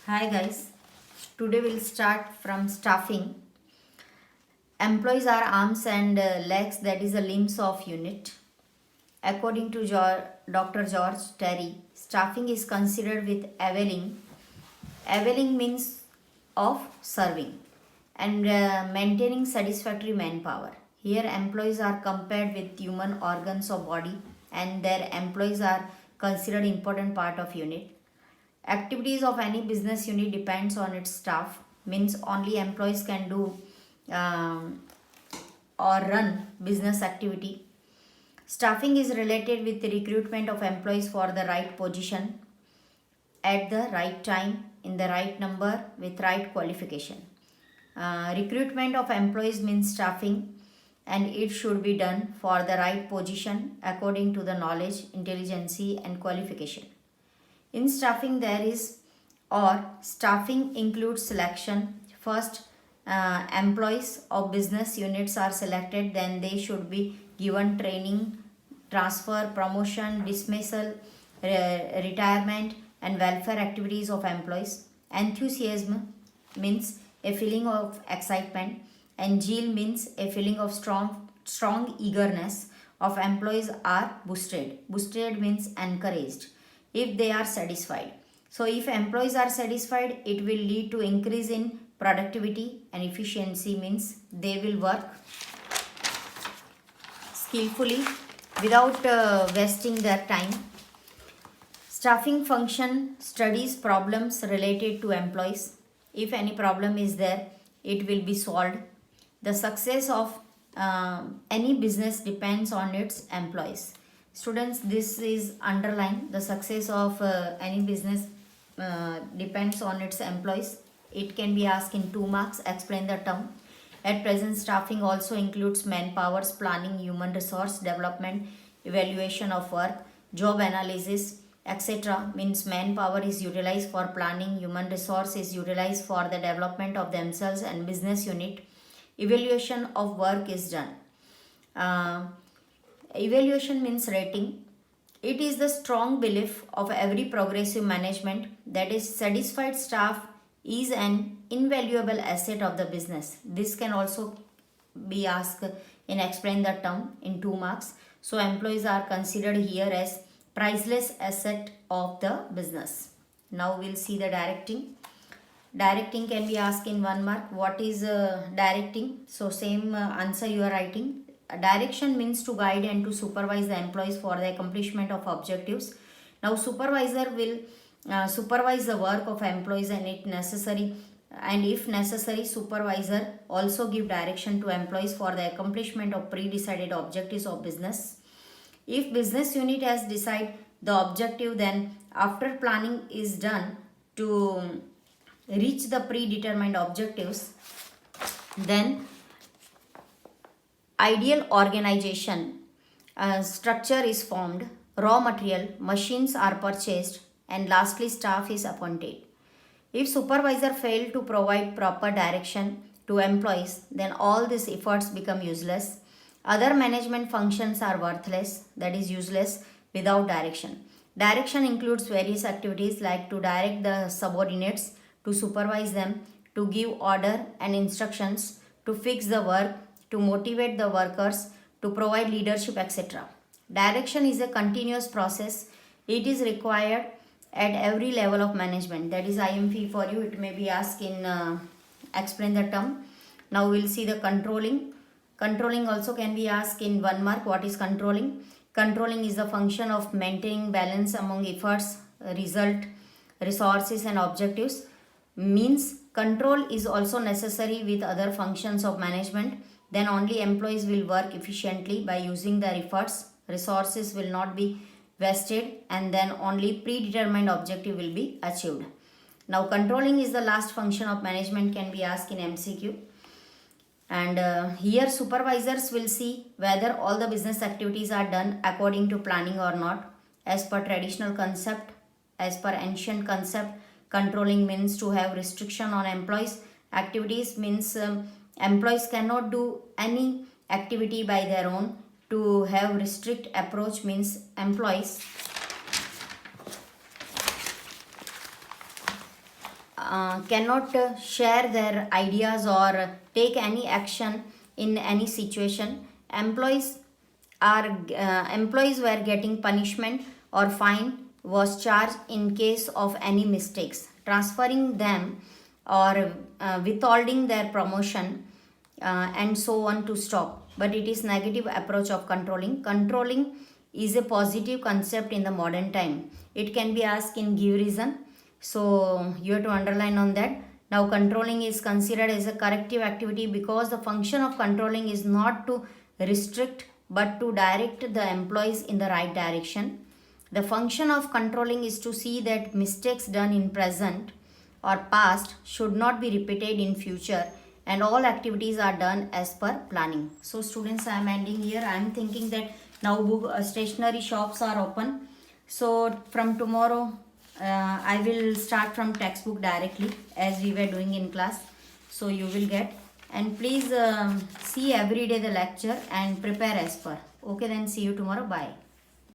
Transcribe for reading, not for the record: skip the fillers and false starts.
Hi guys, today we'll start from staffing. Employees are arms and legs, that is the limbs of unit. According to Dr. George Terry, staffing is considered with availing. Availing means of serving and maintaining satisfactory manpower. Here employees are compared with human organs of body and their employees are considered important part of unit. Activities of any business unit depends on its staff, means only employees can do um, or run business activity. Staffing is related with the recruitment of employees for the right position at the right time in the right number with right qualification. Recruitment of employees means staffing and it should be done for the right position according to the knowledge, intelligence and qualification. In staffing, there is or staffing includes selection. First, employees of business units are selected, then they should be given training, transfer, promotion, dismissal, retirement, and welfare activities of employees. Enthusiasm means a feeling of excitement, and zeal means a feeling of strong eagerness of employees are boosted. Boosted means encouraged if they are satisfied. So if employees are satisfied, it will lead to increase in productivity, and efficiency means they will work skillfully without wasting their time. Staffing function studies problems related to employees. If any problem is there, it will be solved. The success of any business depends on its employees. Students, this is underlined. The success of any business depends on its employees. It can be asked in 2 marks. Explain the term. At present, staffing also includes manpowers, planning, human resource development, evaluation of work, job analysis, etc. Means manpower is utilized for planning, human resource is utilized for the development of themselves and business unit. Evaluation of work is done. Evaluation means rating. It is the strong belief of every progressive management that is satisfied staff is an invaluable asset of the business. This can also be asked in explain the term in 2 marks. So employees are considered here as priceless asset of the business. Now we'll see the directing. Directing can be asked in 1 mark. What is directing? So same answer you are writing. Direction means to guide and to supervise the employees for the accomplishment of objectives. Now supervisor will supervise the work of employees and if necessary supervisor also give direction to employees for the accomplishment of pre-decided objectives of business. If business unit has decided the objective, then after planning is done to reach the predetermined objectives, then ideal organization structure is formed, raw material, machines are purchased, and lastly staff is appointed. If supervisor fail to provide proper direction to employees, then all these efforts become useless. Other management functions are worthless, that is useless without direction. Direction includes various activities like to direct the subordinates, to supervise them, to give order and instructions, to fix the work, to motivate the workers, to provide leadership, etc. Direction is a continuous process. It is required at every level of management. That is IMP for you. It may be asked in explain the term. Now we'll see the controlling. Controlling also can be asked in 1 mark. What is controlling? Controlling is the function of maintaining balance among efforts, result, resources and objectives. Means control is also necessary with other functions of management. Then only employees will work efficiently by using their efforts. Resources will not be wasted and then only predetermined objective will be achieved. Now controlling is the last function of management, can be asked in MCQ. And here supervisors will see whether all the business activities are done according to planning or not. As per traditional concept, as per ancient concept, controlling means to have restriction on employees activities, means employees cannot do any activity by their own. To have restrict approach means employees cannot share their ideas or take any action in any situation. Employees were getting punishment or fine was charged in case of any mistakes, transferring them or withholding their promotion, and so on to stop. But it is negative approach of controlling is a positive concept in the modern time. It can be asked in give reason, so you have to underline on that. Now controlling is considered as a corrective activity because the function of controlling is not to restrict but to direct the employees in the right direction. The function of controlling is to see that mistakes done in present or past should not be repeated in future, and all activities are done as per planning. So students, I am ending here. I am thinking that now stationery shops are open. So from tomorrow I will start from textbook directly as we were doing in class. So you will get, and please see every day the lecture and prepare as per. Okay, then see you tomorrow. Bye.